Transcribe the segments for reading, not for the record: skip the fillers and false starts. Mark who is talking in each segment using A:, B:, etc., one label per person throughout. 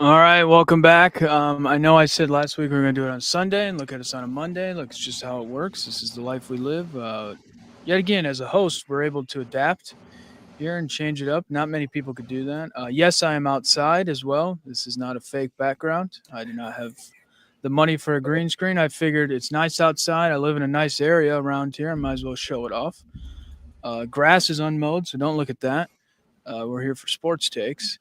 A: All right, welcome back. I know I said last week we were going to do it on Sunday and look at us on a Monday. Look, it's just how it works. This is the life we live. Yet again, as a host, we're able to adapt here and change it up. Not many people could do that. Yes, I am outside as well. This is not a fake background. I do not have the money for a green screen. I figured it's nice outside. I live in a nice area around here. I might as well show it off. Grass is unmowed, so don't look at that. We're here for sports takes.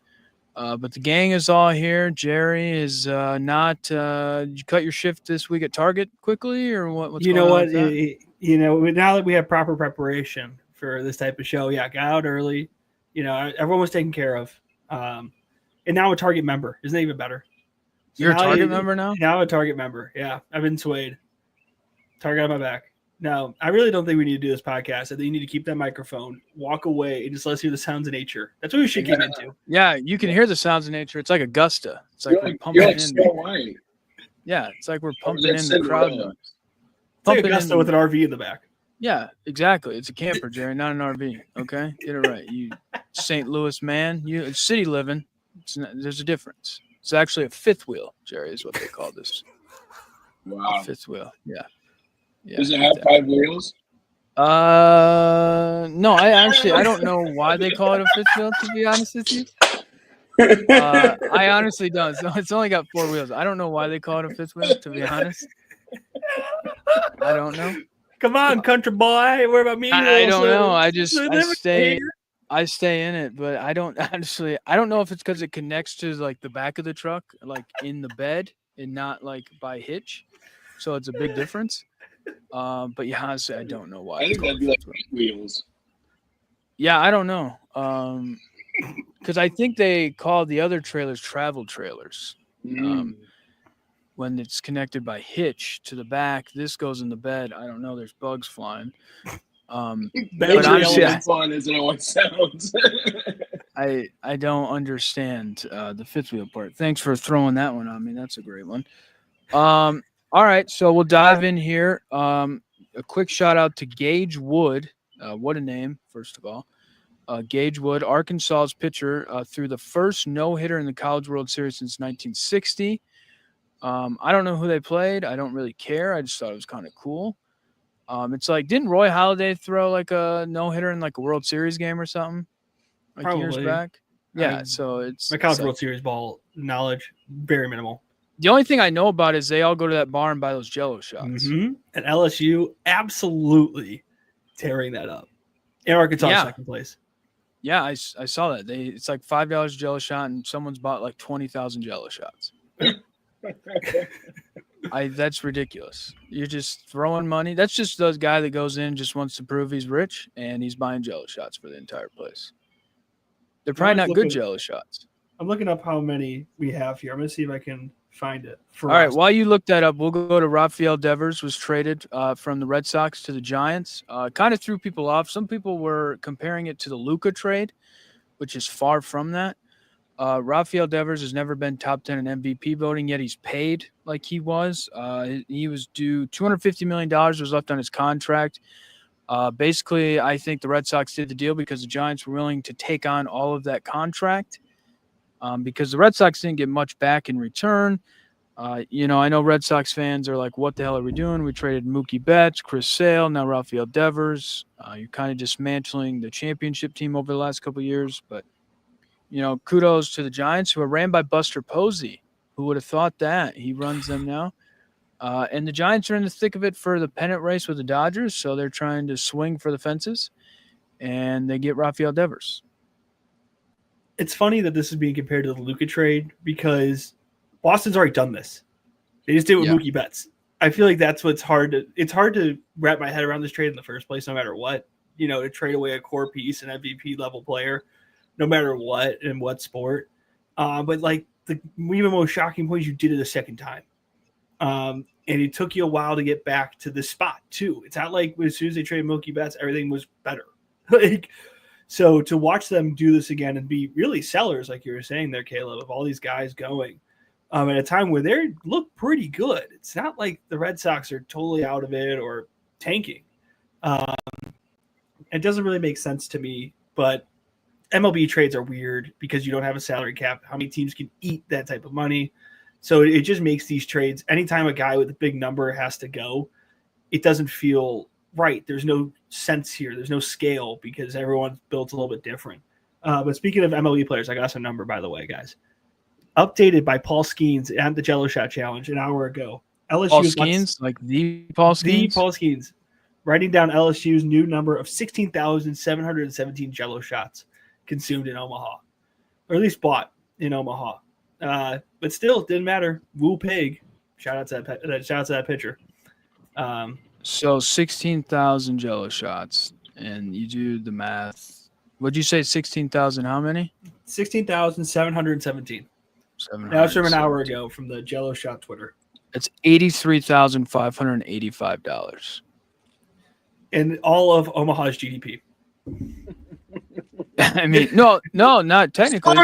A: But the gang is all here. Jerry is not. Did you cut your shift this week at Target quickly, or what's
B: you
A: going
B: know
A: on
B: what?
A: with that?
B: Now that we have proper preparation for this type of show, got out early. Everyone was taken care of. And now a Target member. Isn't that even better? So
A: You're a Target member now?
B: Now I'm a Target member. Yeah, I've been swayed. Target on my back. No, I really don't think we need to do this podcast. I think you need to keep that microphone, walk away, and just let us hear the sounds of nature. That's what we should get into.
A: Yeah, you can hear the sounds of nature. It's like Augusta. It's like we're pumping in.
C: Snow White.
A: Yeah, it's like we're pumping in the crowd.
B: It's like Augusta with an RV in the back.
A: Yeah, exactly. It's a camper, Jerry, not an RV. Okay, get it right. You St. Louis man. It's city living. There's a difference. It's actually a fifth wheel, Jerry, is what they call this.
C: Wow.
A: Fifth wheel. Yeah.
C: Does it have 5 wheels?
A: No, I don't know why they call it a fifth wheel, to be honest with you. I honestly don't. So it's only got 4 wheels. I don't know why they call it a fifth wheel, to be honest. I don't know.
B: Come on, country boy. What about me?
A: I don't know. I stay in it, but I don't know if it's because it connects to like the back of the truck, like in the bed and not like by hitch. So it's a big difference. But yeah, honestly, I don't know why.
C: I think that'd be like 8 wheels.
A: Yeah, I don't know. Because I think they call the other trailers travel trailers. When it's connected by hitch to the back, this goes in the bed. I don't know. There's bugs flying.
C: But honestly, fun as it always sounds.
A: I don't understand the fifth wheel part. Thanks for throwing that one on me. That's a great one. All right, so we'll dive in here. A quick shout out to Gage Wood. What a name, first of all. Gage Wood, Arkansas's pitcher, threw the first no-hitter in the College World Series since 1960. I don't know who they played. I don't really care. I just thought it was kind of cool. It's like, didn't Roy Halladay throw like a no-hitter in like a World Series game or something? Like
B: Probably.
A: Years back? Yeah, so it's...
B: My College World Series ball knowledge, very minimal.
A: The only thing I know about is they all go to that bar and buy those Jell-O shots.
B: Mm-hmm. And LSU absolutely tearing that up. In Arkansas, second place.
A: Yeah, I saw that. It's like $5 Jell-O shot, and someone's bought like 20,000 Jell-O shots. That's ridiculous. You're just throwing money. That's just the guy that goes in just wants to prove he's rich, and he's buying Jell-O shots for the entire place. They're probably not good Jell-O shots.
B: I'm looking up how many we have here. I'm going to see if I can find it.
A: All right, while you look that up, we'll go to Rafael Devers, was traded from the Red Sox to the Giants. Kind of threw people off. Some people were comparing it to the Luka trade, which is far from that. Rafael Devers has never been top 10 in MVP voting, yet he's paid like he was. He was due $250 million was left on his contract. Basically, I think the Red Sox did the deal because the Giants were willing to take on all of that contract. Because the Red Sox didn't get much back in return. I know Red Sox fans are like, what the hell are we doing? We traded Mookie Betts, Chris Sale, now Rafael Devers. You're kind of dismantling the championship team over the last couple of years. But, kudos to the Giants, who are ran by Buster Posey. Who would have thought that? He runs them now. And the Giants are in the thick of it for the pennant race with the Dodgers, so they're trying to swing for the fences, and they get Rafael Devers.
B: It's funny that this is being compared to the Luka trade because Boston's already done this. They just did it with Mookie Betts. I feel like that's what's hard to – it's hard to wrap my head around this trade in the first place no matter what. To trade away a core piece, an MVP-level player, no matter what and what sport. But, like, the even most shocking point is you did it a second time. And it took you a while to get back to this spot, too. It's not like as soon as they traded Mookie Betts, everything was better. So to watch them do this again and be really sellers, like you were saying there, Caleb, of all these guys going at a time where they look pretty good. It's not like the Red Sox are totally out of it or tanking. It doesn't really make sense to me, but MLB trades are weird because you don't have a salary cap. How many teams can eat that type of money? So it just makes these trades, anytime a guy with a big number has to go, it doesn't feel right. There's no sense here. There's no scale because everyone's built a little bit different. But speaking of MLB players, I got some number, by the way, guys. Updated by Paul Skeens and the Jello Shot Challenge an hour ago. LSU
A: Paul Skeens? Like the Paul Skeens?
B: The Paul Skeens. Writing down LSU's new number of 16,717 Jello shots consumed in Omaha. Or at least bought in Omaha. But still, it didn't matter. Woo pig. Shout out to that pitcher.
A: So 16,000 Jello shots, and you do the math. What'd you say? 16,000? How many?
B: 16,717. That was from an hour ago from the Jello Shot Twitter.
A: It's $83,585.
B: And all of Omaha's GDP.
A: I mean, no, not technically.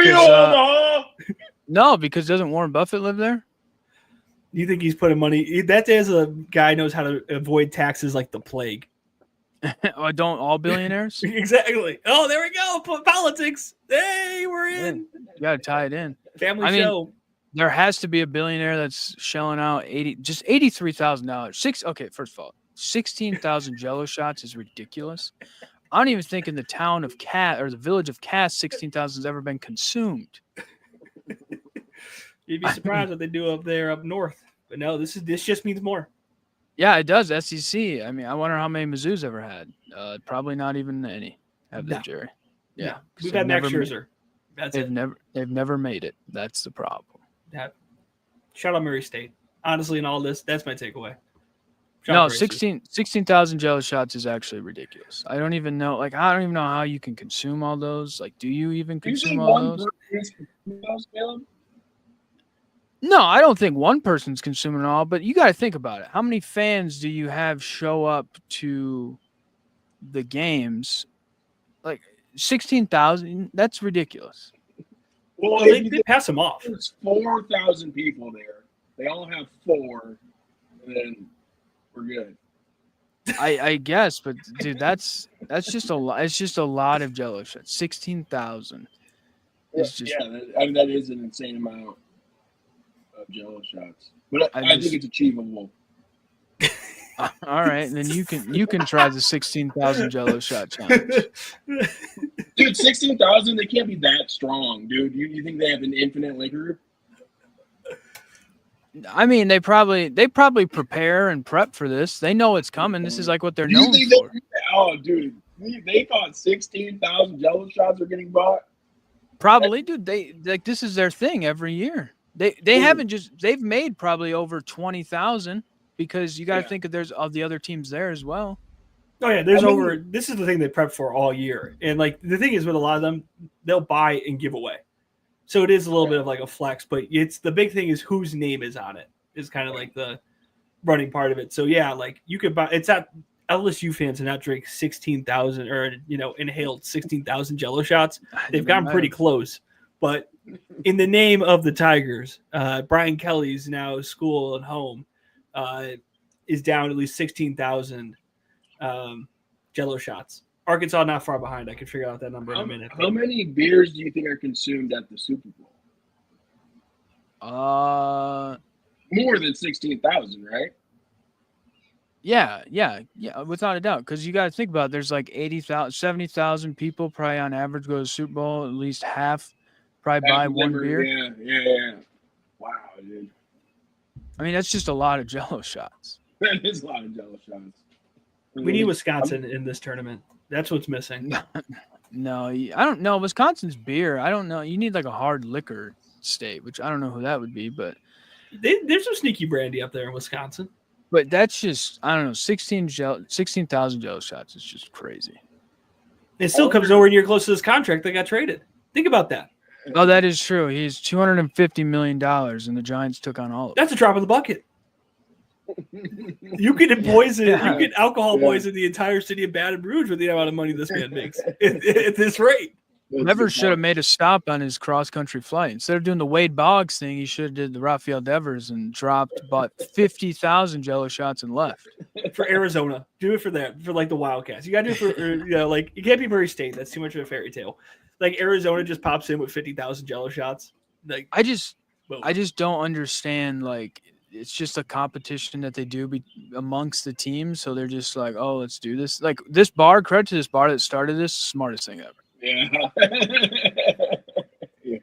A: No, because doesn't Warren Buffett live there?
B: You think he's putting money? That is a guy knows how to avoid taxes like the plague.
A: Don't all billionaires?
B: Exactly. Oh, there we go. Politics. Hey, we're in.
A: You got to tie it in.
B: Family show.
A: There has to be a billionaire that's shelling out $83,000. Okay, first of all, 16,000 Jello shots is ridiculous. I don't even think in the town of Cass or the village of Cass, 16,000 has ever been consumed.
B: You'd be surprised what they do up there up north. But no, this just means more.
A: Yeah, it does. SEC. I mean, I wonder how many Mizzou's ever had. Probably not even any. Have they, Jerry? Yeah,
B: we've had Max Scherzer.
A: They've never made it. That's the problem.
B: Shout out Murray State. Honestly, in all this, that's my takeaway.
A: 16,000 Jello shots is actually ridiculous. I don't even know. Like, I don't even know how you can consume all those. Like, do you even consume all those? No, I don't think one person's consuming it all, but you got to think about it. How many fans do you have show up to the games? Like 16,000, that's ridiculous.
B: Well, they pass them off.
C: There's 4,000 people there. They all have 4, and then we're good.
A: I guess, but dude, that's just a lot. It's just a lot of Jello shots. 16,000. It's just
C: that is an insane amount of Jello shots, but I think it's achievable.
A: All right, and then you can try the 16,000 Jello shot challenge.
C: Dude, 16,000, they can't be that strong, dude. You think they have an infinite liquor?
A: I mean, they probably prepare and prep for this. They know it's coming. This is like what they're known for.
C: Oh, dude, they thought 16,000 Jello shots are getting bought.
A: Probably, dude. This is their thing every year. They've made probably over 20,000 because you got to think of the other teams there as well.
B: Oh yeah, this is the thing they prep for all year. And like the thing is with a lot of them, they'll buy and give away. So it is a little bit of like a flex, but it's the big thing is whose name is on it is kind of like the running part of it. So yeah, like you could buy, it's not LSU fans have not drink 16,000 or, inhaled 16,000 Jello shots. They've gotten pretty close, but in the name of the Tigers, Brian Kelly's now school and home is down at least 16,000 Jello shots. Arkansas not far behind. I can figure out that number in a minute.
C: How many beers do you think are consumed at the Super Bowl? More than 16,000, right?
A: Yeah, without a doubt. Because you got to think about it, there's like 80,000, 70,000 people probably on average go to the Super Bowl. At least half probably buy one beer.
C: Yeah. Wow, dude.
A: I mean, that's just a lot of Jello shots.
C: That is a lot of Jello shots.
B: We need Wisconsin in this tournament. That's what's missing.
A: No, I don't know. Wisconsin's beer. I don't know. You need like a hard liquor state, which I don't know who that would be, but
B: There's some sneaky brandy up there in Wisconsin.
A: But that's just, I don't know, 16,000 Jello shots is just crazy.
B: It still comes nowhere near close to this contract that got traded. Think about that.
A: Oh, that is true. He's $250 million, and the Giants took on all of it.
B: That's a drop in the bucket. You could poison, you could alcohol poison the entire city of Baton Rouge with the amount of money this man makes at this rate.
A: Never should have made a stop on his cross-country flight. Instead of doing the Wade Boggs thing, he should have did the Rafael Devers and dropped about 50,000 Jello shots and left.
B: For Arizona. Do it for that, for like the Wildcats. You got to do it for, like, it can't be Murray State. That's too much of a fairy tale. Like, Arizona just pops in with 50,000 Jello shots. Like,
A: I just don't understand, like, it's just a competition that they do amongst the teams. So they're just like, oh, let's do this. Like, this bar, credit to this bar that started this, smartest thing ever.
C: Yeah. Yeah.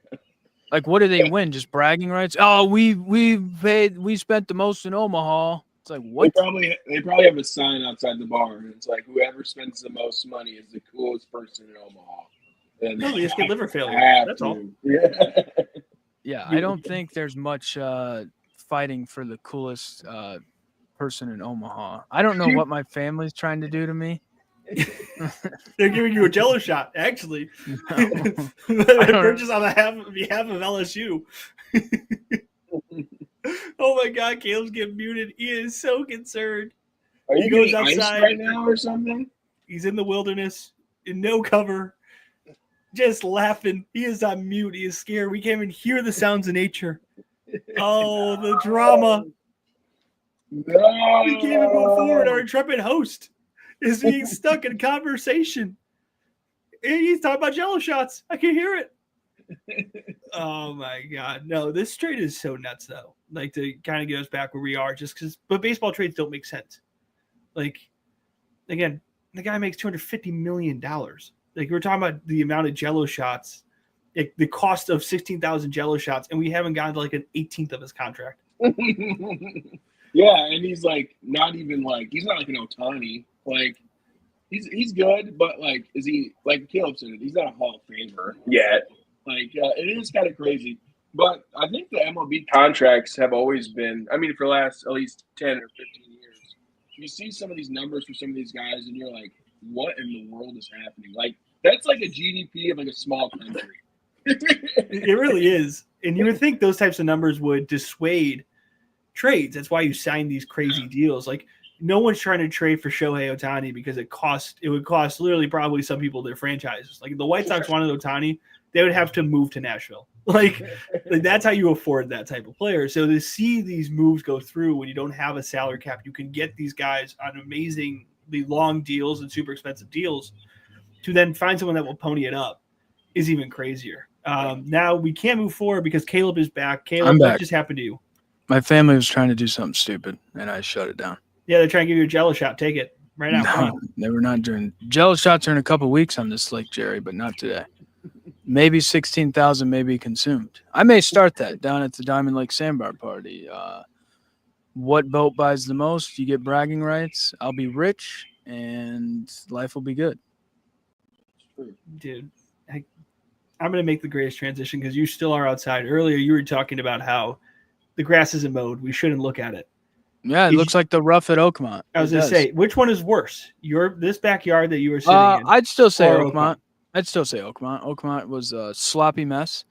A: Like, what do they win? Just bragging rights? Oh, we spent the most in Omaha. It's like, what?
C: They probably have a sign outside the bar, and it's like, whoever spends the most money is the coolest person in Omaha. And
B: no, they just get liver failure. That's all.
C: Yeah.
A: Yeah, I don't think there's much fighting for the coolest person in Omaha. I don't know what my family's trying to do to me.
B: They're giving you a Jello shot, actually.
A: No.
B: Purchase on behalf of LSU. Oh my God, Caleb's getting muted. He is so concerned.
C: Are you
B: He goes
C: getting
B: outside
C: ice right now or something?
B: He's in the wilderness, in no cover, just laughing. He is on mute. He is scared. We can't even hear the sounds of nature. Oh, the drama.
C: No.
B: We can't even go forward. Our intrepid host is being stuck in conversation. And he's talking about Jello shots. I can hear it. Oh my God. No, this trade is so nuts though. Like, to kind of get us back where we are, just because, but baseball trades don't make sense. Like, again, the guy makes $250 million. Like, we're talking about the amount of Jello shots, like the cost of 16,000 Jello shots, and we haven't gotten to like an 18th of his contract.
C: Yeah, and he's like not even like, he's not like an Ohtani. Like, he's good, but like, is he, like Caleb said, he's not a Hall of Famer yet. Like, it is kind of crazy. But I think the MLB contracts have always been, I mean, for the last at least 10 or 15 years, you see some of these numbers for some of these guys, and you're like, what in the world is happening? Like, that's like a GDP of like a small country.
B: It really is. And you would think those types of numbers would dissuade trades. That's why you sign these crazy deals. Like, no one's trying to trade for Shohei Ohtani because it would cost literally probably some people their franchises. Like, if the White Sox wanted Ohtani, they would have to move to Nashville. Like that's how you afford that type of player. So to see these moves go through when you don't have a salary cap, you can get these guys on amazingly long deals and super expensive deals. To then find someone that will pony it up is even crazier. Now we can't move forward because Caleb is back. Caleb, what just happened to you?
A: My family was trying to do something stupid, and I shut it down.
B: Yeah, they're trying to give you a Jello shot. Take it right now.
A: No, they were not doing Jello shots are in a couple of weeks on this lake, Jerry, but not today. Maybe 16,000 may be consumed. I may start that down at the Diamond Lake Sandbar party. What boat buys the most? You get bragging rights. I'll be rich, and life will be good.
B: Dude, I'm going to make the greatest transition because you still are outside. Earlier, you were talking about how the grass isn't mowed. We shouldn't look at it.
A: Yeah, it looks like the rough at Oakmont.
B: I was going to say, which one is worse? This backyard that you were sitting in?
A: I'd still say Oakmont. Oakmont was a sloppy mess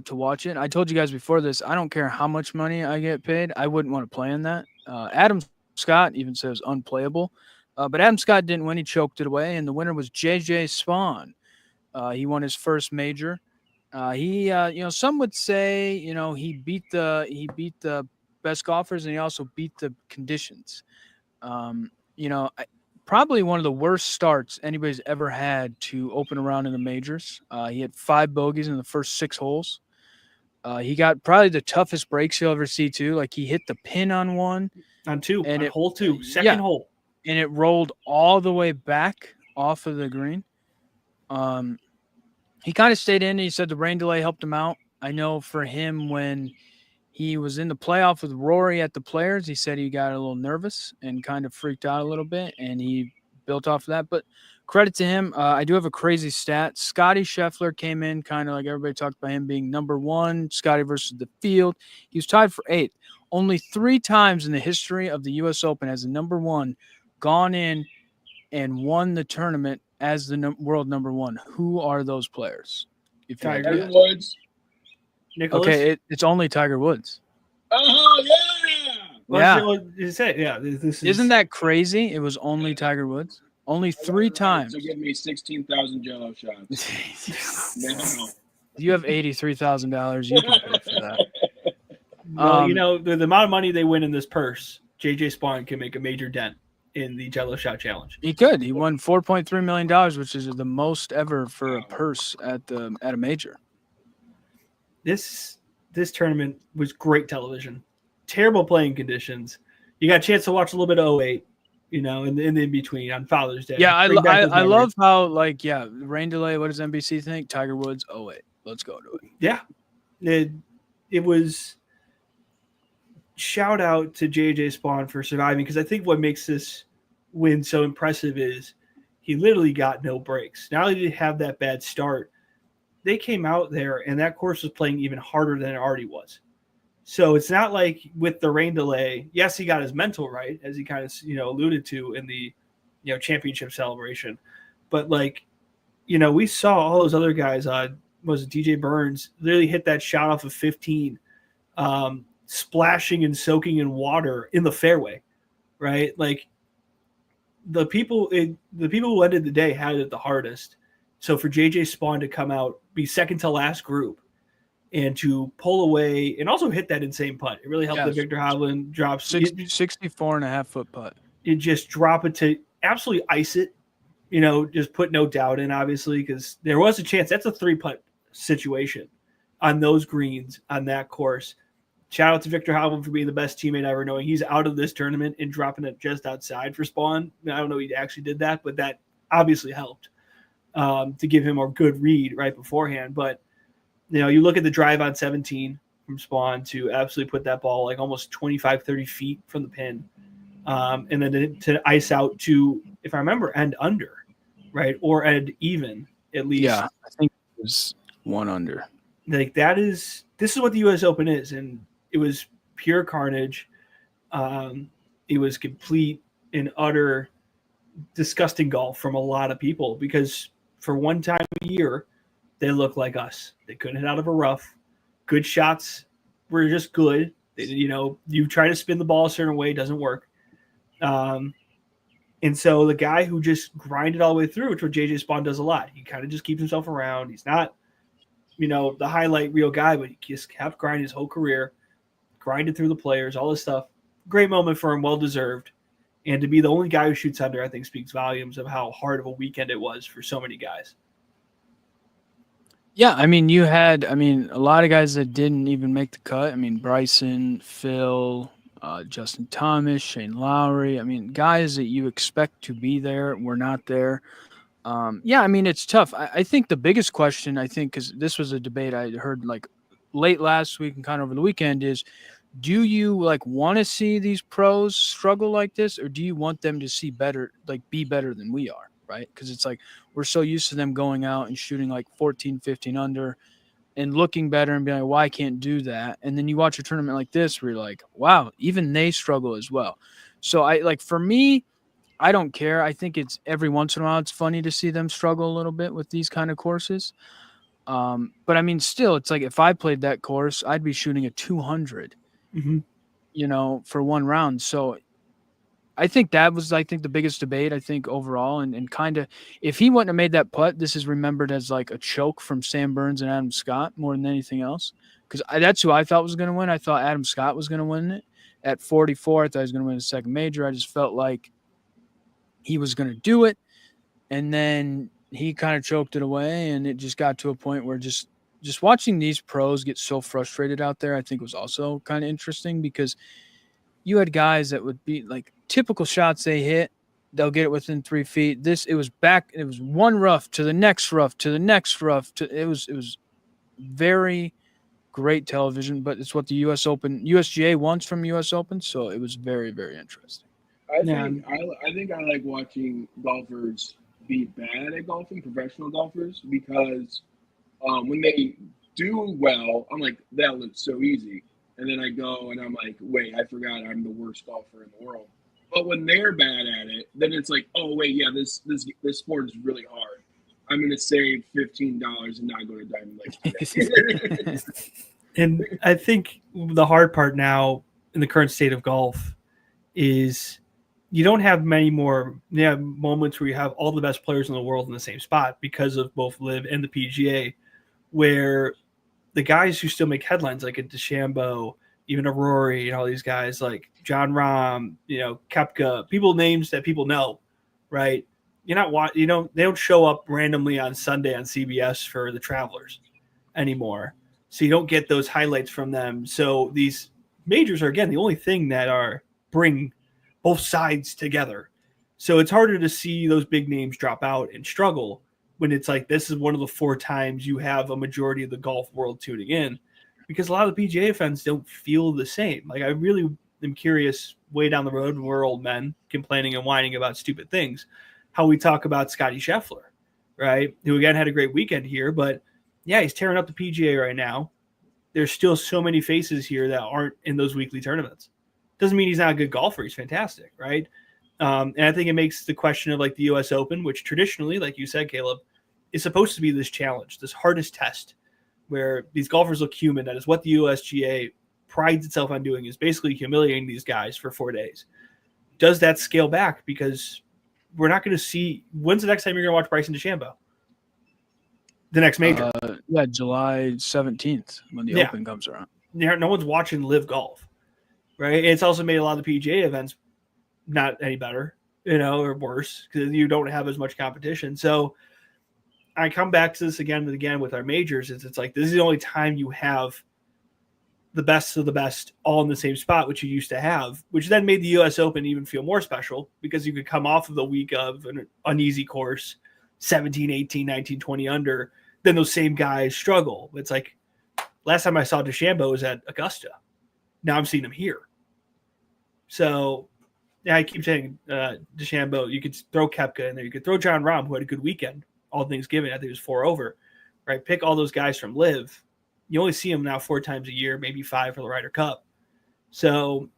A: to watch it. I told you guys before this, I don't care how much money I get paid. I wouldn't want to play in that. Adam Scott even says unplayable. But Adam Scott didn't win. He choked it away. And the winner was J.J. Spawn. He won his first major. Some would say, he beat the best golfers, and he also beat the conditions. Probably one of the worst starts anybody's ever had to open a round in the majors. He had 5 bogeys in the first 6 holes. He got probably the toughest breaks you'll ever see, too. Like, he hit the pin on one.
B: On 2. And hole 2. Second hole.
A: And it rolled all the way back off of the green. He kind of stayed in. He said the rain delay helped him out. I know for him when He was in the playoff with Rory at the Players. He said he got a little nervous and kind of freaked out a little bit, and he built off of that. But credit to him. I do have a crazy stat. Scotty Scheffler came in kind of like everybody talked about him being number one, Scotty versus the field. He was tied for 8th. Only 3 times in the history of the U.S. Open has a number one gone in and won the tournament as the world number one. Who are those players? If you had to
C: Tiger
A: guess.
C: Woods.
B: Nicholas?
A: Okay, it's only Tiger Woods.
C: Oh yeah.
B: This
A: Isn't that crazy? It was only Tiger Woods. Only 3 times.
C: So give me 16,000 Jello shots. No.
A: You have $83,000. You can pay for that.
B: Well, the amount of money they win in this purse, JJ Spawn can make a major dent in the Jello Shot Challenge.
A: He could. He won $4.3 million, which is the most ever for a purse at a major.
B: This tournament was great television. Terrible playing conditions. You got a chance to watch a little bit of 08, in the in-between on Father's Day.
A: Yeah, I love how, rain delay, what does NBC think? Tiger Woods, 08. Let's go to it.
B: Yeah. It was shout out to JJ Spawn for surviving, because I think what makes this win so impressive is he literally got no breaks. Not only did he have that bad start, they came out there and that course was playing even harder than it already was. So it's not like with the rain delay, yes, he got his mental right, as he kind of, alluded to in the, championship celebration. But we saw all those other guys, was it DJ Burns, literally hit that shot off of 15, splashing and soaking in water in the fairway, right? Like the people who ended the day had it the hardest. So for JJ Spawn to come out, be second to last group, and to pull away and also hit that insane putt. It really helped that Victor Hovland drop
A: 64.5-foot putt.
B: You just drop it to absolutely ice it, just put no doubt in, obviously, because there was a chance. That's a 3-putt situation on those greens on that course. Shout out to Victor Hovland for being the best teammate ever, knowing he's out of this tournament and dropping it just outside for Spawn. I don't know if he actually did that, but that obviously helped to give him a good read right beforehand. But you look at the drive on 17 from Spawn to absolutely put that ball almost 25, 30 feet from the pin. And then to ice out to, if I remember, end under, right? Or end even, at least.
A: Yeah, I think it was 1 under.
B: This is what the U.S. Open is. And it was pure carnage. It was complete and utter disgusting golf from a lot of people, because for one time a year, they look like us. They couldn't hit out of a rough. Good shots were just good. You try to spin the ball a certain way, it doesn't work. And so the guy who just grinded all the way through, which what JJ Spawn does a lot, he kind of just keeps himself around. He's not, the highlight reel guy, but he just kept grinding his whole career, grinded through the players, all this stuff. Great moment for him, well-deserved. And to be the only guy who shoots under, I think speaks volumes of how hard of a weekend it was for so many guys.
A: Yeah, you had, a lot of guys that didn't even make the cut. Bryson, Phil, Justin Thomas, Shane Lowry. Guys that you expect to be there were not there. It's tough. I think the biggest question, because this was a debate I heard late last week and kind of over the weekend, is do you want to see these pros struggle like this, or do you want them to see better, be better than we are? Right? Because it's we're so used to them going out and shooting 14, 15 under and looking better and being like, well, I can't do that. And then you watch a tournament like this where you're like, wow, even they struggle as well. So for me, I don't care. I think it's every once in a while it's funny to see them struggle a little bit with these kind of courses. But still, it's if I played that course, I'd be shooting a 200, for one round. So I think that was, the biggest debate, overall. And kind of, if he wouldn't have made that putt, this is remembered as a choke from Sam Burns and Adam Scott more than anything else. Because that's who I thought was going to win. I thought Adam Scott was going to win it. At 44, I thought he was going to win the second major. I just felt like he was going to do it. And then he kind of choked it away. And it just got to a point where just watching these pros get so frustrated out there, I think was also kind of interesting, because you had guys that would be typical shots they hit, they'll get it within 3 feet. It was one rough to the next rough to the next rough. It was very great television, but it's what the USGA wants from US Open, so it was very, very interesting.
C: I think I like watching golfers be bad at golfing, professional golfers, because when they do well, I'm like, that looks so easy. And then I go and I'm like, wait, I forgot I'm the worst golfer in the world. But when they're bad at it, then it's like, oh wait, yeah, this sport is really hard. I'm gonna save $15 and not go to Diamond Lake.
B: And I think the hard part now in the current state of golf is you don't have many more moments where you have all the best players in the world in the same spot because of both LIV and the PGA, where the guys who still make headlines like a DeChambeau, even a Rory, and all these guys like John Rahm, Koepka, names that people know, right? They don't show up randomly on Sunday on CBS for the Travelers anymore. So you don't get those highlights from them. So these majors are, again, the only thing that bring both sides together. So it's harder to see those big names drop out and struggle when it's like this is one of the 4 times you have a majority of the golf world tuning in, because a lot of the PGA fans don't feel the same. Like, I really am curious way down the road when we're old men complaining and whining about stupid things, how we talk about Scotty Scheffler, right? Who again had a great weekend here, but yeah, he's tearing up the PGA right now. There's still so many faces here that aren't in those weekly tournaments. Doesn't mean he's not a good golfer. He's fantastic, right? And I think it makes the question of like the U.S. Open, which traditionally, like you said, Caleb, is supposed to be this challenge, this hardest test, where these golfers look human. That is what the USGA prides itself on doing, is basically humiliating these guys for 4 days. Does that scale back? Because we're not going to see – when's the next time you're going to watch Bryson DeChambeau? The next major.
A: July 17th when the Open comes around.
B: No one's watching LIV Golf, right? It's also made a lot of the PGA events not any better, or worse, because you don't have as much competition. So I come back to this again and again with our majors. It's like this is the only time you have the best of the best all in the same spot, which you used to have, which then made the U.S. Open even feel more special because you could come off of the week of an uneasy course, 17, 18, 19, 20 under, then those same guys struggle. It's like last time I saw DeChambeau was at Augusta. Now I'm seeing him here. So yeah, I keep saying DeChambeau. You could throw Koepka in there. You could throw John Rahm, who had a good weekend, all things given. I think it was 4 over. Right? Pick all those guys from LIV. You only see them now 4 times a year, maybe 5 for the Ryder Cup. So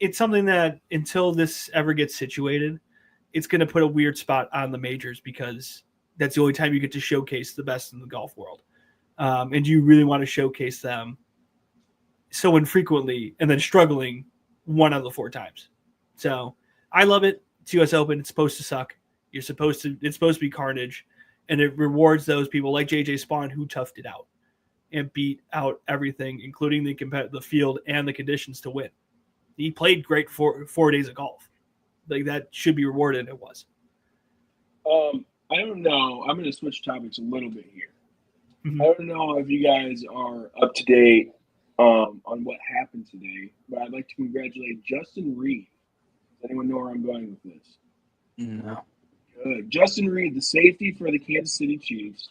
B: it's something that until this ever gets situated, it's going to put a weird spot on the majors because that's the only time you get to showcase the best in the golf world. And you really want to showcase them so infrequently and then struggling 1 out of the 4 times. So I love it. It's US Open. It's supposed to suck. It's supposed to be carnage. And it rewards those people like JJ Spawn who toughed it out and beat out everything, including the field and the conditions to win. He played great for 4 days of golf. Like, that should be rewarded. It was.
C: I don't know. I'm going to switch topics a little bit here. Mm-hmm. I don't know if you guys are up to date on what happened today, but I'd like to congratulate Justin Reed. Does anyone know where I'm going with this?
A: No.
C: Good. Justin Reed, the safety for the Kansas City Chiefs,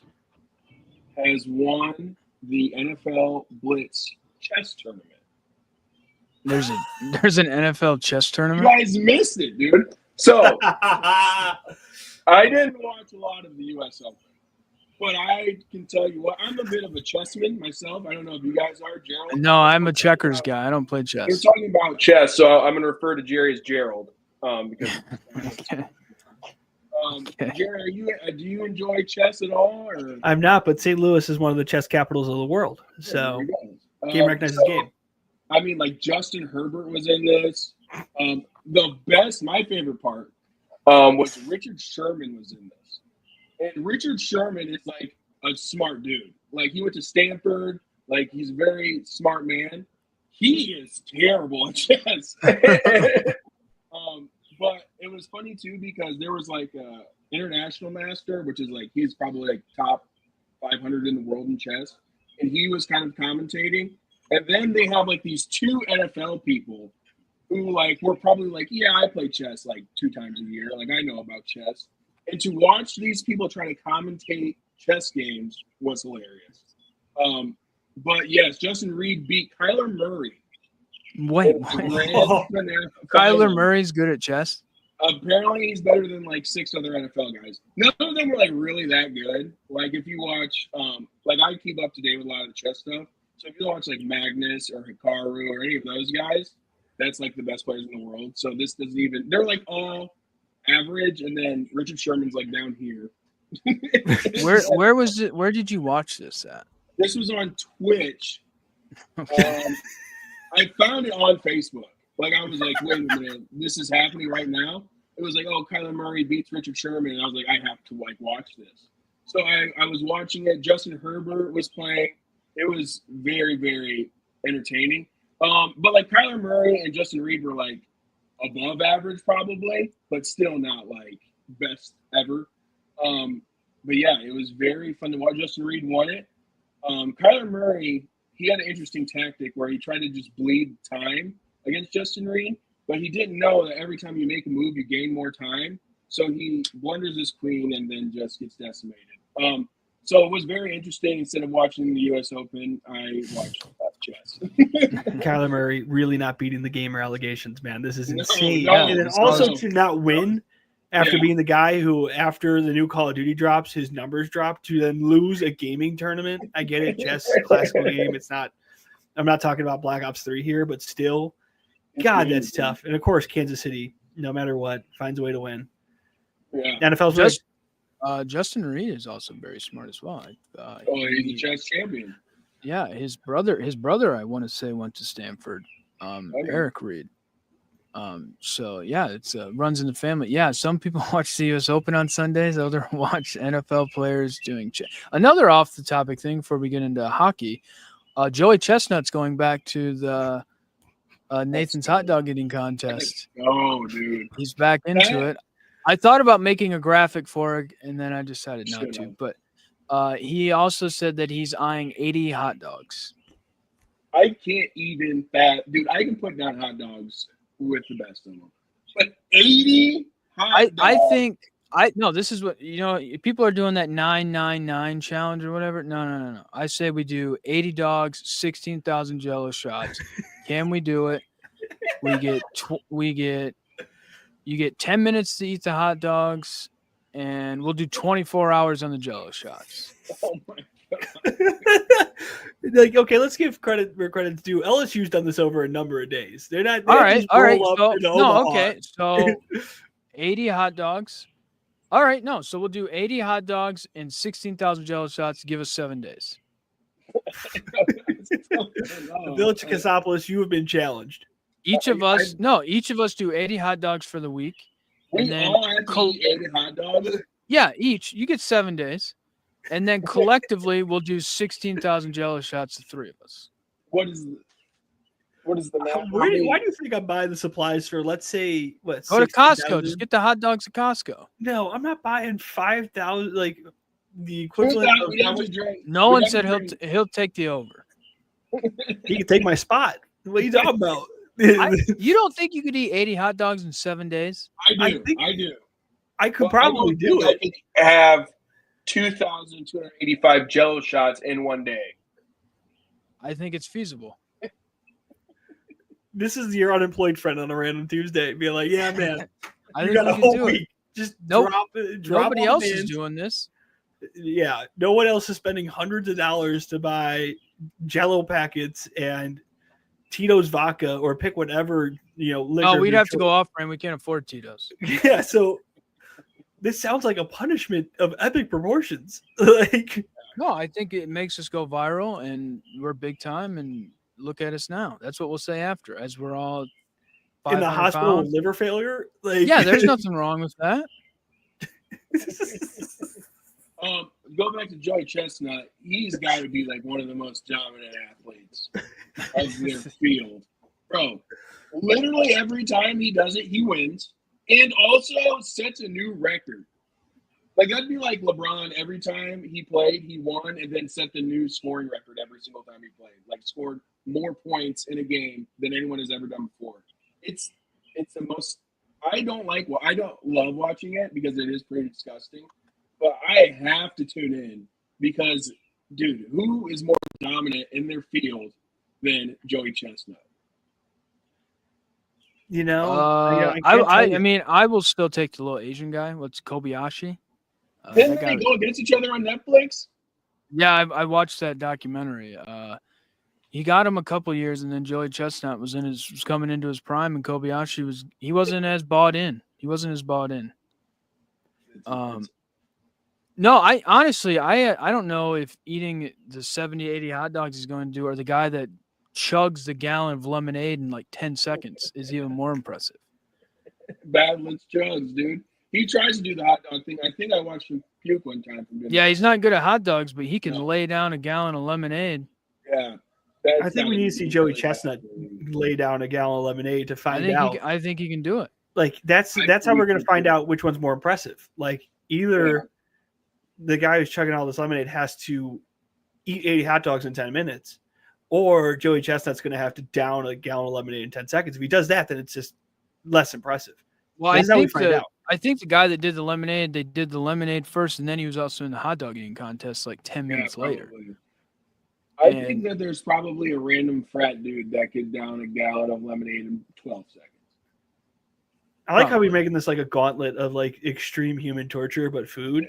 C: has won the NFL Blitz chess tournament.
A: There's an NFL chess tournament?
C: You guys missed it, dude. So I didn't watch a lot of the U.S. Open, but I can tell you what, I'm a bit of a chessman myself. I don't know if you guys are, Gerald.
A: No, I'm a checkers guy. I don't play chess.
C: We're talking about chess, so I'm going to refer to Jerry as Gerald. Because Jerry, do you enjoy chess at all? Or?
B: I'm not, but St. Louis is one of the chess capitals of the world, so game recognizes game.
C: I mean, like Justin Herbert was in this. My favorite part was Richard Sherman was in this. And Richard Sherman is like a smart dude. Like, he went to Stanford. Like, he's a very smart man. He is terrible at chess. But it was funny too because there was like a international master, which is like he's probably like top 500 in the world in chess, and he was kind of commentating. And then they have like these 2 NFL people who like were probably like, yeah, I play chess like 2 times a year, like I know about chess. And to watch these people try to commentate chess games was hilarious. But yes, Justin Reed beat Kyler Murray.
A: Wait. Kyler Murray's good at chess?
C: Apparently, he's better than like 6 other NFL guys. None of them were like really that good. Like if you watch, like I keep up to date with a lot of the chess stuff. So if you watch like Magnus or Hikaru or any of those guys, that's like the best players in the world. So this doesn't even. They're like all average, and then Richard Sherman's like down here.
A: Where was it? Where did you watch this at?
C: This was on Twitch.
A: Okay.
C: I found it on Facebook. Like, I was like, wait a minute, this is happening right now? It was like, oh, Kyler Murray beats Richard Sherman. And I was like, I have to, like, watch this. So I was watching it. Justin Herbert was playing. It was very, very entertaining. But, like, Kyler Murray and Justin Reed were, like, above average probably, but still not, like, best ever. But, yeah, it was very fun to watch. Justin Reed won it. Kyler Murray, he had an interesting tactic where he tried to just bleed time against Justin Reed, but he didn't know that every time you make a move, you gain more time. So he blunders his queen and then just gets decimated. So it was very interesting. Instead of watching the U.S. Open, I watched chess.
B: Kyler Murray really not beating the gamer allegations, man. This is insane.
C: No,
B: and then also to not win after being the guy who, after the new Call of Duty drops, his numbers drop, to then lose a gaming tournament. I get it, chess, classical game. It's not. I'm not talking about Black Ops 3 here, but still. God, that's tough. And, of course, Kansas City, no matter what, finds a way to win.
C: Yeah.
B: NFL's
A: Justin Reed is also very smart as well.
C: He's a chess champion.
A: Yeah, his brother, I want to say, went to Stanford. Eric Reed. So, yeah, it's runs in the family. Yeah, some people watch the U.S. Open on Sundays. Others watch NFL players doing chess. Another off-the-topic thing before we get into hockey, Joey Chestnut's going back to the Nathan's hot dog eating contest.
C: Oh, dude.
A: He's back into it. I thought about making a graphic for it, and then I decided not to. But he also said that he's eyeing 80 hot dogs.
C: I can't even dude, I can put down hot dogs with the best of them. But 80 hot dogs?
A: No, this is what, people are doing that 999 challenge or whatever. No. I say we do 80 dogs, 16,000 Jello shots. Can we do it? You get 10 minutes to eat the hot dogs, and we'll do 24 hours on the Jello shots.
C: Oh my god!
B: Like, okay, let's give credit where credit's due. LSU's done this over a number of days. They're not.
A: All right. So 80 hot dogs. All right, no. So we'll do 80 hot dogs and 16,000 Jello shots to give us 7 days.
B: Bill Chikasopoulos, you have been challenged.
A: Each of us do 80 hot dogs for the week.
C: We all have to eat 80 hot dogs?
A: Yeah, each. You get 7 days. And then collectively, we'll do 16,000 Jello shots, the three of us.
C: What is the math?
B: Why do you think I'm buying the supplies for, let's say, what?
A: Go to Costco. Just get the hot dogs at Costco.
B: No, I'm not buying 5,000, like the equivalent of.
A: No one said he'll take the over.
B: He can take my spot. What are you talking about?
A: You don't think you could eat 80 hot dogs in 7 days?
C: I do.
B: I could probably do it.
C: I could have 2,285 Jello shots in 1 day.
A: I think it's feasible.
B: This is your unemployed friend on a random Tuesday. Be like, yeah, man.
A: You got a whole
B: week. Just
A: drop
B: Nobody
A: else is doing this.
B: Yeah. No one else is spending hundreds of dollars to buy Jello packets and Tito's vodka, or pick whatever, liquor.
A: Oh, we'd have to go off-brand. We can't afford Tito's.
B: Yeah, so this sounds like a punishment of epic proportions.
A: No, I think it makes us go viral, and we're big time, and look at us now. That's what we'll say after, as we're all
B: in the hospital with liver failure.
A: Yeah, there's nothing wrong with that.
C: Go back to Joey Chestnut. He's got to be like one of the most dominant athletes of their field. Bro, literally every time he does it, he wins. And also sets a new record. Like, that'd be like LeBron. Every time he played, he won, and then set the new scoring record every single time he played. Like, scored more points in a game than anyone has ever done before. It's the most – I don't love watching it because it is pretty disgusting. But I have to tune in because dude, who is more dominant in their field than Joey Chestnut?
B: You know,
A: I
B: can't tell
A: I
B: you.
A: mean, I will still take the little Asian guy. What's Kobayashi?
C: Didn't
A: That
C: they
A: guy.
C: go against each other on Netflix?
A: Yeah, I watched that documentary. He got him a couple years, and then Joey Chestnut was coming into his prime, and Kobayashi wasn't as bought in. He wasn't as bought in. No, I honestly I don't know if eating the 70, 80 hot dogs he's going to do, or the guy that chugs the gallon of lemonade in like 10 seconds is even more impressive.
C: Badlands chugs, dude. He tries to do the hot dog thing. I think I watched him puke one time.
A: Yeah, he's not good at hot dogs, but he can lay down a gallon of lemonade.
C: Yeah.
B: I think we need to see Joey Chestnut lay down a gallon of lemonade to find out.
A: I think he can do it.
B: Like that's how we're going to find out which one's more impressive. Like either the guy who's chugging all this lemonade has to eat 80 hot dogs in 10 minutes, or Joey Chestnut's going to have to down a gallon of lemonade in 10 seconds. If he does that, then it's just less impressive.
A: Well, I think the guy that did the lemonade, they did the lemonade first, and then he was also in the hot dog eating contest like 10 minutes later.
C: I think that there's probably a random frat dude that could down a gallon of lemonade in 12 seconds.
B: I like how we're making this like a gauntlet of like extreme human torture, but food.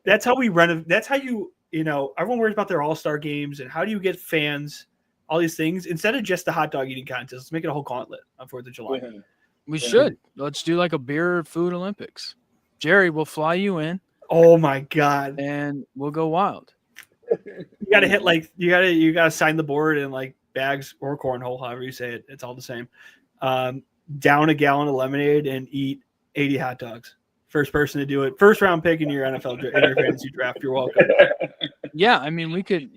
B: That's how we run. That's how everyone worries about their all-star games and how do you get fans, all these things, instead of just the hot dog eating contest. Let's make it a whole gauntlet on 4th of July.
A: Yeah. We should. Let's do like a beer food Olympics. Jerry, we'll fly you in.
B: Oh my God.
A: And we'll go wild.
B: You gotta hit like you gotta sign the board in like bags or cornhole, however you say it. It's all the same. Down a gallon of lemonade and eat 80 hot dogs. First person to do it. First round pick in your NFL in your fantasy draft. You're welcome.
A: Yeah, I mean we could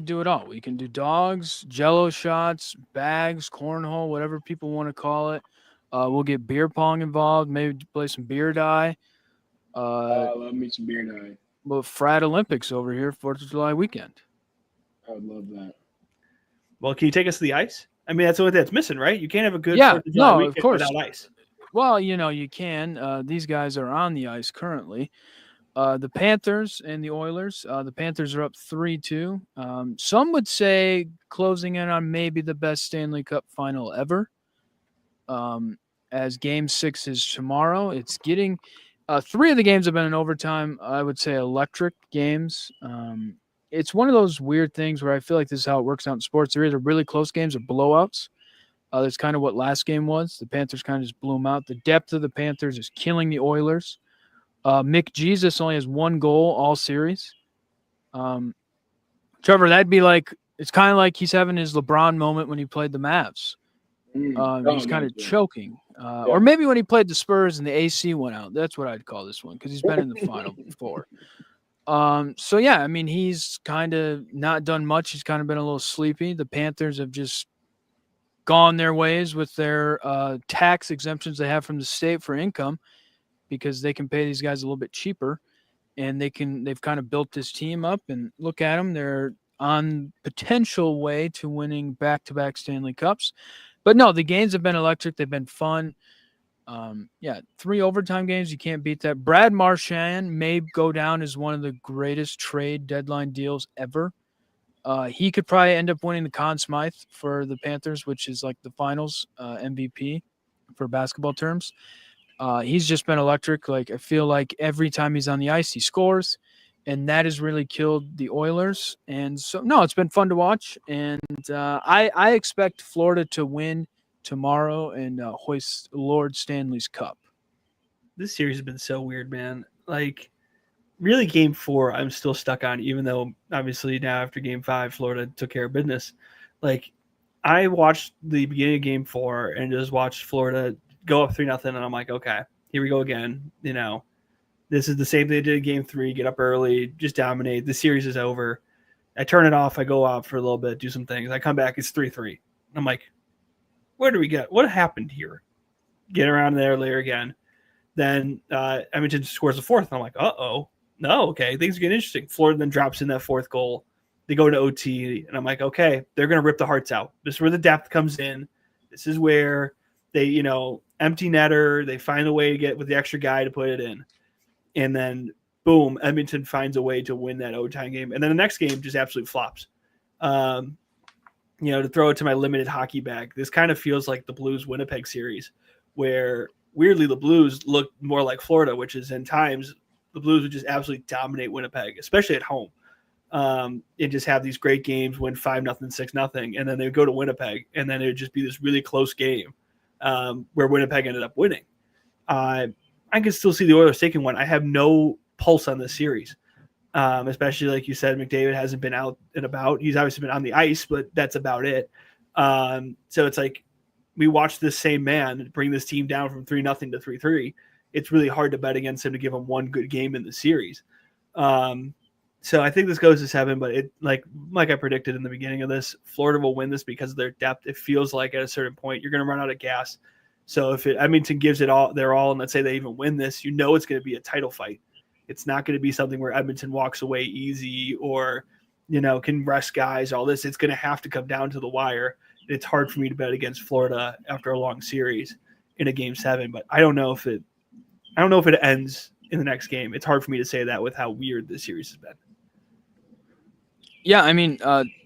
A: do it all. We can do dogs, Jello shots, bags, cornhole, whatever people want to call it. We'll get beer pong involved. Maybe play some beer die.
C: I love me some beer die.
A: Well, frat Olympics over here, 4th of July weekend.
C: I would love that.
B: Well, can you take us to the ice? I mean, that's the only thing that's missing, right? You can't have a good 4th of July weekend
A: of course.
B: without ice.
A: Well, you can. These guys are on the ice currently. The Panthers and the Oilers. The Panthers are up 3-2. Some would say closing in on maybe the best Stanley Cup final ever. As Game 6 is tomorrow. It's getting 3 of the games have been in overtime. I would say electric games. It's one of those weird things where I feel like this is how it works out in sports. They're either really close games or blowouts. That's kind of what last game was. The Panthers kind of just blew them out. The depth of the Panthers is killing the Oilers. Mick Jesus only has 1 goal all series. Trevor, that'd be like it's kind of like he's having his LeBron moment when he played the Mavs. He's kind of choking. Or maybe when he played the Spurs and the AC went out. That's what I'd call this one because he's been in the final before. So, yeah, I mean, he's kind of not done much. He's kind of been a little sleepy. The Panthers have just gone their ways with their tax exemptions they have from the state for income because they can pay these guys a little bit cheaper. And they've kind of built this team up. And look at them. They're on potential way to winning back-to-back Stanley Cups. But no, the games have been electric. They've been fun. 3 overtime games. You can't beat that. Brad Marchand may go down as one of the greatest trade deadline deals ever. He could probably end up winning the Conn Smythe for the Panthers, which is like the finals MVP for basketball terms. He's just been electric. Like I feel like every time he's on the ice, he scores. And that has really killed the Oilers. And so, no, it's been fun to watch. And I expect Florida to win tomorrow and hoist Lord Stanley's Cup.
B: This series has been so weird, man. Like, really, Game 4, I'm still stuck on, even though, obviously, now after Game 5, Florida took care of business. Like, I watched the beginning of Game 4 and just watched Florida go up 3-0, and I'm like, okay, here we go again, This is the same thing they did in Game 3. Get up early, just dominate. The series is over. I turn it off. I go out for a little bit, do some things. I come back. It's 3-3. I'm like, where do we get? What happened here? Get around there later again. Then Edmonton scores the 4th. And I'm like, uh-oh. No, okay. Things get interesting. Florida then drops in that 4th goal. They go to OT. And I'm like, okay, they're going to rip the hearts out. This is where the depth comes in. This is where they, empty netter. They find a way to get with the extra guy to put it in. And then boom, Edmonton finds a way to win that overtime game. And then the next game just absolutely flops. To throw it to my limited hockey bag, this kind of feels like the Blues-Winnipeg series, where weirdly the Blues look more like Florida, which is in times the Blues would just absolutely dominate Winnipeg, especially at home, and just have these great games, win 5-0, 6-0, and then they would go to Winnipeg, and then it would just be this really close game where Winnipeg ended up winning. I can still see the Oilers taking one. I have no pulse on this series. Especially like you said, McDavid hasn't been out and about. He's obviously been on the ice, but that's about it. So it's like we watched this same man bring this team down from 3-0 to 3-3. It's really hard to bet against him to give him one good game in the series. So I think this goes to 7, but it like I predicted in the beginning of this, Florida will win this because of their depth. It feels like at a certain point you're going to run out of gas. So if Edmonton gives it all, their all, and let's say they even win this, it's going to be a title fight. It's not going to be something where Edmonton walks away easy or, can rest guys, all this. It's going to have to come down to the wire. It's hard for me to bet against Florida after a long series in a game 7, but I don't know if it ends in the next game. It's hard for me to say that with how weird this series has been.
A: Yeah, I mean,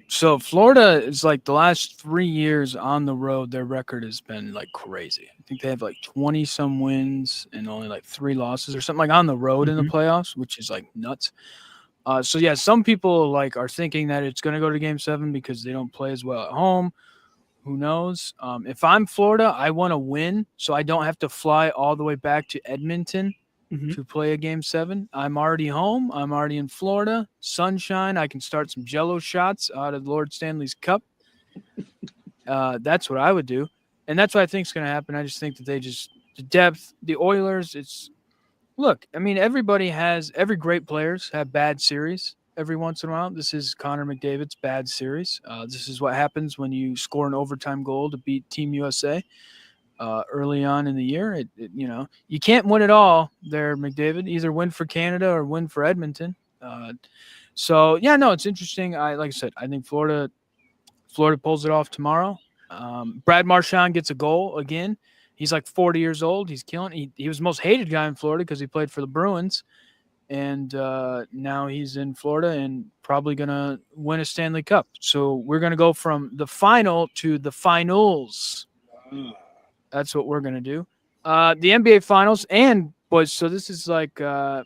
A: so Florida is like the last 3 years on the road, their record has been like crazy. I think they have like 20 some wins and only like 3 losses or something like on the road in the playoffs, which is like nuts. So yeah, some people like are thinking that it's going to go to game 7 because they don't play as well at home. Who knows? If I'm Florida, I want to win so I don't have to fly all the way back to Edmonton to play a game 7. I'm already home. I'm already in Florida. Sunshine. I can start some Jello shots out of Lord Stanley's Cup. That's what I would do. And that's what I think is going to happen. I just think that the depth, the Oilers, every great players have bad series every once in a while. This is Connor McDavid's bad series. This is what happens when you score an overtime goal to beat Team USA. Early on in the year, you can't win it all there, McDavid. Either win for Canada or win for Edmonton. It's interesting. Like I said, I think Florida pulls it off tomorrow. Brad Marchand gets a goal again. He's like 40 years old. He's killing. He was the most hated guy in Florida because he played for the Bruins, and now he's in Florida and probably gonna win a Stanley Cup. So we're gonna go from the final to the finals. That's what we're gonna do. The NBA Finals and boys. So this is like it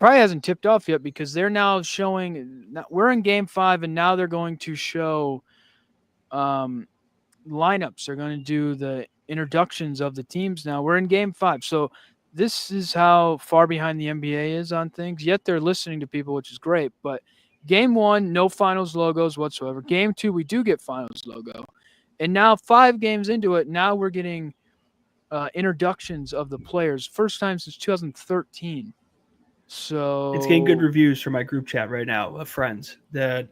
A: probably hasn't tipped off yet because they're now showing. We're in Game 5 and now they're going to show lineups. They're going to do the introductions of the teams. Now we're in Game 5, so this is how far behind the NBA is on things. Yet they're listening to people, which is great. But Game 1, no finals logos whatsoever. Game 2, we do get finals logo. And now 5 games into it, now we're getting introductions of the players. First time since 2013. So
B: it's getting good reviews from my group chat right now of friends that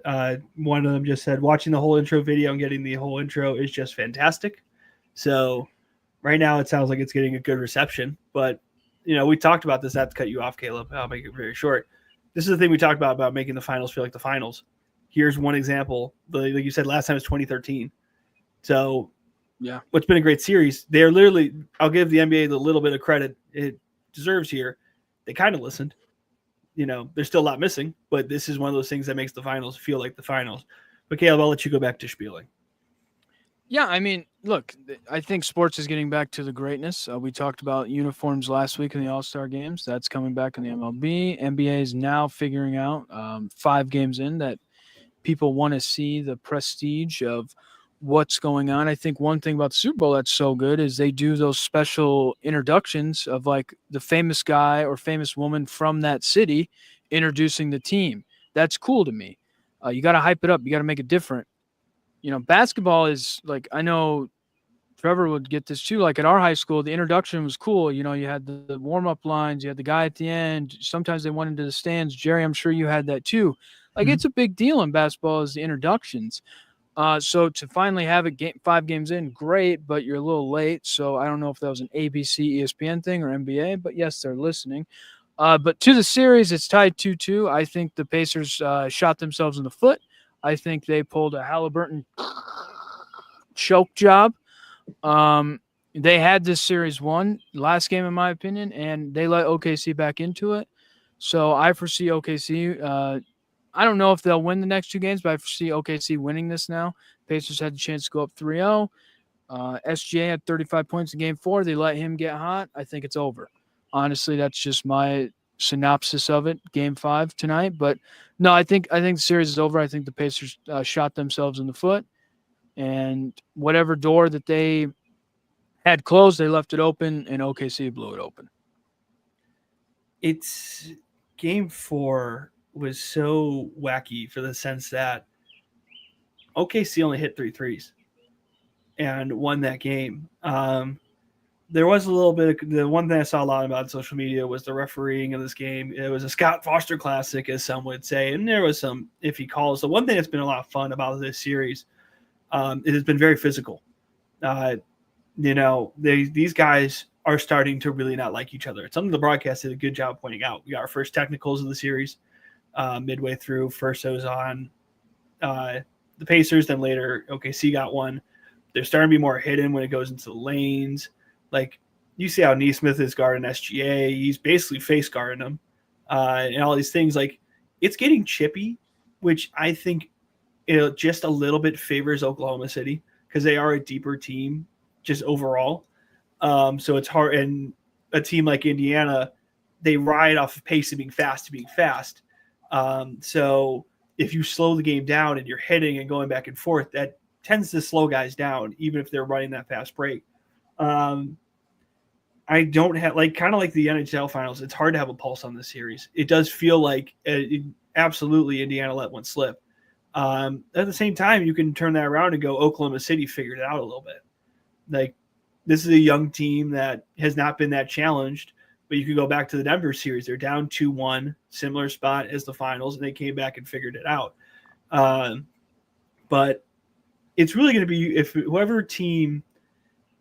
B: one of them just said watching the whole intro video and getting the whole intro is just fantastic. So right now it sounds like it's getting a good reception. But, we talked about this. Not to cut you off, Caleb. I'll make it very short. This is the thing we talked about making the finals feel like the finals. Here's one example. Like you said, last time was 2013. So, yeah, what's been a great series. They're literally, I'll give the NBA the little bit of credit it deserves here. They kind of listened. There's still a lot missing, but this is one of those things that makes the finals feel like the finals. But Caleb, I'll let you go back to spieling.
A: Yeah, I mean, look, I think sports is getting back to the greatness. We talked about uniforms last week in the All-Star games. That's coming back in the MLB. NBA is now figuring out 5 games in that people want to see the prestige of what's going on. I think one thing about the Super Bowl that's so good is they do those special introductions of like the famous guy or famous woman from that city introducing the team. That's cool to me. You got to hype it up. You got to make it different. Basketball is like, I know Trevor would get this too. Like at our high school, the introduction was cool. You had the warm-up lines. You had the guy at the end. Sometimes they went into the stands. Jerry, I'm sure you had that too. Like it's a big deal in basketball is the introductions. So to finally have it 5 games in, great, but you're a little late. So I don't know if that was an ABC, ESPN thing or NBA, but yes, they're listening. But to the series, it's tied 2-2. I think the Pacers shot themselves in the foot. I think they pulled a Halliburton choke job. They had this series won last game, in my opinion, and they let OKC back into it. So I foresee OKC. I don't know if they'll win the next 2 games, but I foresee OKC winning this now. Pacers had the chance to go up 3-0. SGA had 35 points in game 4. They let him get hot. I think it's over. Honestly, that's just my synopsis of it. Game 5 tonight. But no, I think the series is over. I think the Pacers shot themselves in the foot. And whatever door that they had closed, they left it open, and OKC blew it open.
B: It's game 4 was so wacky for the sense that OKC only hit 3 threes and won that game. There was a little bit of the one thing I saw a lot about on social media was the refereeing of this game. It was a Scott Foster classic, as some would say, and there was some iffy calls. The one thing that's been a lot of fun about this series, it has been very physical. These guys are starting to really not like each other. It's something the broadcast did a good job pointing out. We got our first technicals of the series midway through. First, it was on the Pacers, then later OKC got one. They're starting to be more hidden when it goes into the lanes. Like, you see how Neesmith is guarding SGA. He's basically face guarding him and all these things. Like, it's getting chippy, which I think it just a little bit favors Oklahoma City because they are a deeper team just overall. So it's hard. And a team like Indiana, they ride off of pace of being fast. So if you slow the game down and you're hitting and going back and forth, that tends to slow guys down, even if they're running that fast break. I don't have kind of like the NHL finals. It's hard to have a pulse on this series. It does feel like absolutely Indiana let one slip. At the same time, you can turn that around and go Oklahoma City figured it out a little bit. Like, this is a young team that has not been that challenged, but you can go back to the Denver series. They're down 2-1, similar spot as the finals, and they came back and figured it out. But it's really going to be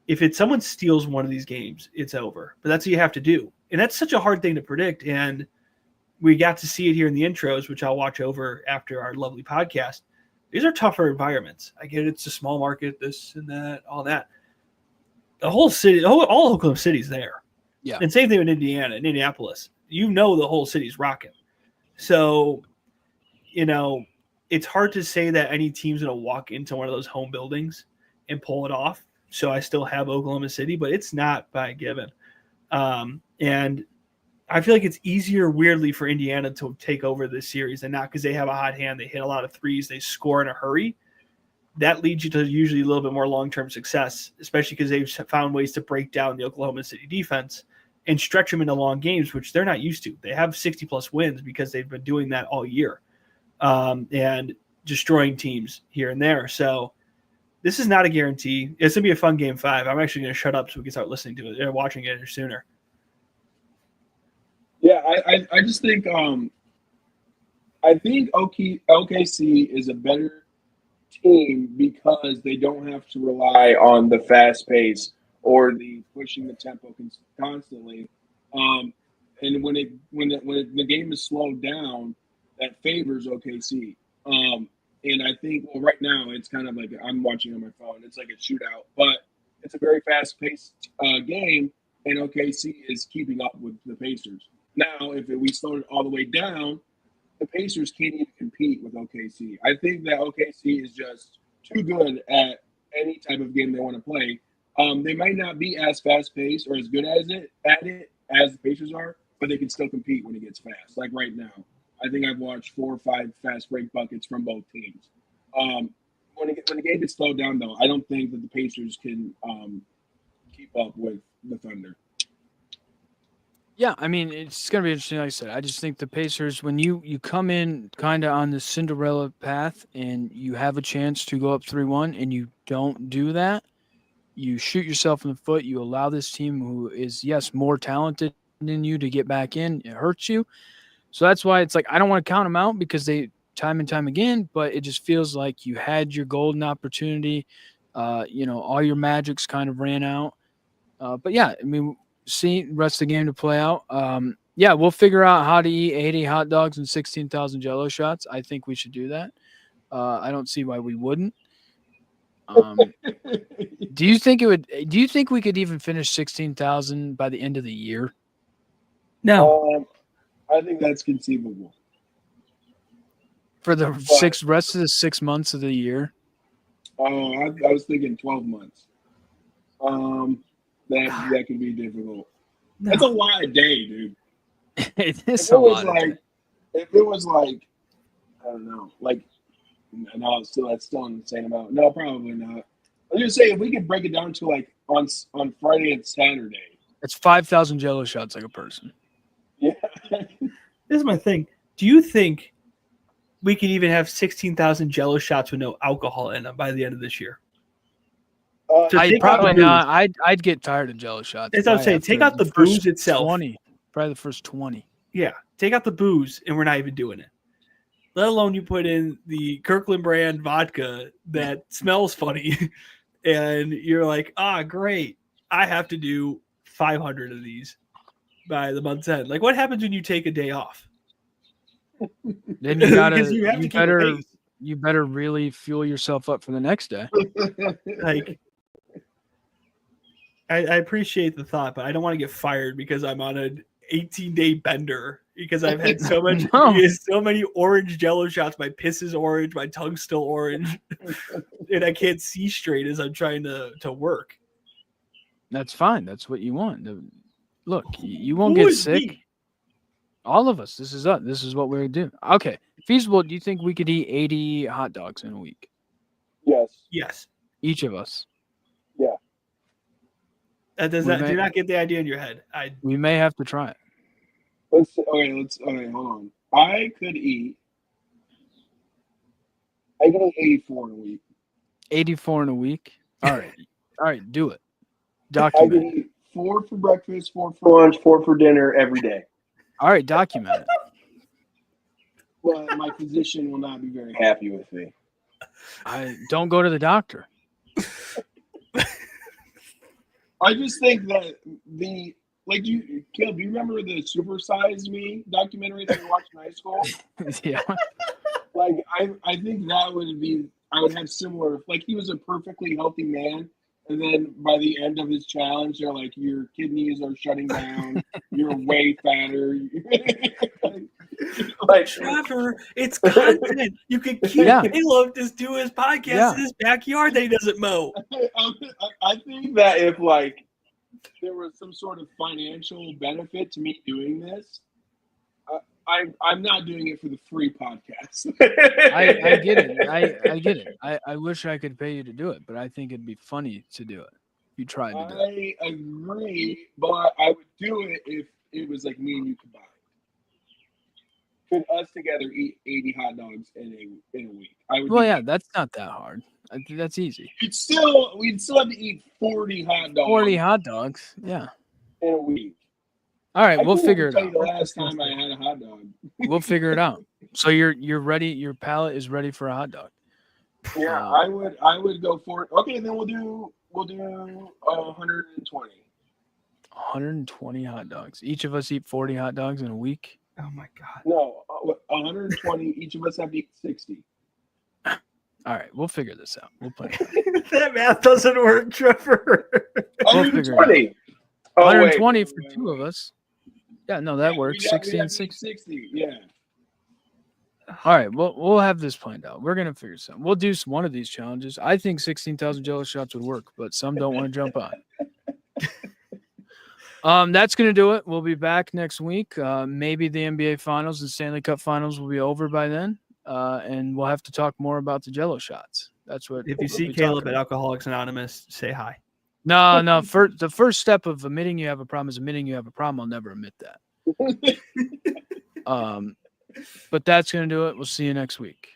B: if someone steals one of these games, it's over. But that's what you have to do. And that's such a hard thing to predict. And we got to see it here in the intros, which I'll watch over after our lovely podcast. These are tougher environments. I get it's a small market, this and that, all that. The whole city, all Oklahoma City's there.
A: Yeah.
B: And same thing with Indiana and Indianapolis. The whole city's rocking. So, it's hard to say that any team's going to walk into one of those home buildings and pull it off. So I still have Oklahoma City, but it's not by a given. And I feel like it's easier, weirdly, for Indiana to take over this series and not because they have a hot hand. They hit a lot of threes. They score in a hurry. That leads you to usually a little bit more long-term success, especially because they've found ways to break down the Oklahoma City defense and stretch them into long games, which they're not used to. They have 60-plus wins because they've been doing that all year and destroying teams here and there. So this is not a guarantee. It's going to be a fun game 5. I'm actually going to shut up so we can start listening to it and watching it sooner.
C: Yeah, I just think I think OKC is a better team because they don't have to rely on the fast pace or the pushing the tempo constantly. And when the game is slowed down, that favors OKC. And I think, right now it's kind of like I'm watching on my phone. It's like a shootout, but it's a very fast-paced game, and OKC is keeping up with the Pacers. Now, if we slow it all the way down, the Pacers can't even compete with OKC. I think that OKC is just too good at any type of game they want to play. They might not be as fast-paced or as good at it as the Pacers are, but they can still compete when it gets fast, like right now. I think I've watched 4 or 5 fast break buckets from both teams. When the game gets slowed down, though, I don't think that the Pacers can keep up with the Thunder.
A: Yeah, I mean, it's going to be interesting. Like I said, I just think the Pacers, when you come in kind of on the Cinderella path and you have a chance to go up 3-1 and you don't do that, you shoot yourself in the foot. You allow this team who is, yes, more talented than you to get back in. It hurts you. So that's why it's like I don't want to count them out because they time and time again, but it just feels like you had your golden opportunity. All your magics kind of ran out. But yeah, I mean, see the rest of the game to play out. Yeah, we'll figure out how to eat 80 hot dogs and 16,000 Jello shots. I think we should do that. I don't see why we wouldn't. Do you think we could even finish 16,000 by the end of the year?
B: No.
C: I think that's conceivable.
A: For the rest of the 6 months of the year.
C: Oh, I was thinking 12 months. That could be difficult. No. That's a lot a day, dude.
A: It is a lot.
C: If it was like, I don't know, like, no, that's still an insane amount. No, probably not. I was gonna say if we could break it down to like on Friday and Saturday.
A: It's 5,000 Jello shots like a person.
C: Yeah.
B: This is my thing. Do you think we can even have 16,000 Jello shots with no alcohol in them by the end of this year?
A: I'd probably not. I'd get tired of Jello shots.
B: As I was saying, take out the booze itself.
A: 20, probably the first 20.
B: Yeah, take out the booze, and we're not even doing it. Let alone you put in the Kirkland brand vodka that smells funny, and you're like, great. I have to do 500 of these by the month's end. Like, what happens when you take a day off?
A: Then you better really fuel yourself up for the next day.
B: Like, I appreciate the thought, but I don't want to get fired because I'm on an 18-day bender because I've had so many orange Jello shots. My piss is orange, my tongue's still orange, and I can't see straight as I'm trying to work.
A: That's fine. That's what you want. Look, you won't get sick. Me? All of us. This is us. This is what we're doing. Okay. Feasible. Do you think we could eat 80 hot dogs in a week?
B: Yes.
A: Each of us.
C: Yeah.
B: Do not get the idea in your head.
A: We may have to try it.
C: Okay, hold on. I could eat 84 in a week.
A: 84 in a week? All right, do it. Document.
C: I could eat 4 for breakfast, 4 for lunch, 4 for dinner every day.
A: All right, document it.
C: Well, my physician will not be very happy with me.
A: I don't go to the doctor.
C: I just think that Caleb, do you remember the Super Size Me documentary that we watched in high school?
A: Yeah.
C: Like, I think that I would have similar, like, he was a perfectly healthy man, and then by the end of his challenge, they're like, your kidneys are shutting down, you're way fatter.
B: Like, Trevor, it's content. You can keep Caleb just do his podcast in his backyard that he doesn't mow.
C: I think that if, like, there was some sort of financial benefit to me doing this, I'm not doing it for the free podcast.
A: I get it. I get it. I wish I could pay you to do it, but I think it'd be funny to do it. If you tried to do it.
C: I agree, but I would do it if it was like me and you combined. Could us together eat 80 hot dogs in a week?
A: That's not that hard. That's easy.
C: We'd still have to eat 40 hot dogs.
A: 40 hot dogs, yeah.
C: In a week.
A: All right, we'll figure it out.
C: The last time I had a hot dog.
A: We'll figure it out. So you're ready. Your palate is ready for a hot dog.
C: Yeah, I would go for it. Okay, then we'll do 120.
A: 120 hot dogs. Each of us eat 40 hot dogs in a week.
B: Oh my God.
C: No, 120. Each of us have to eat 60.
A: All right, we'll figure this out. We'll play.
B: That math doesn't work, Trevor.
C: 120.
A: 120 for 2 of us. Yeah, no, that works. 60 and 60.
C: 60, yeah.
A: All right, we'll have this planned out. We're gonna figure something. We'll do one of these challenges. I think 16,000 Jello shots would work, but some don't want to jump on. That's gonna do it. We'll be back next week. Maybe the NBA Finals and Stanley Cup Finals will be over by then, and we'll have to talk more about the Jello shots. That's what.
B: If you see Caleb at Alcoholics Anonymous, say hi.
A: No. The first step of admitting you have a problem is admitting you have a problem. I'll never admit that. But that's going to do it. We'll see you next week.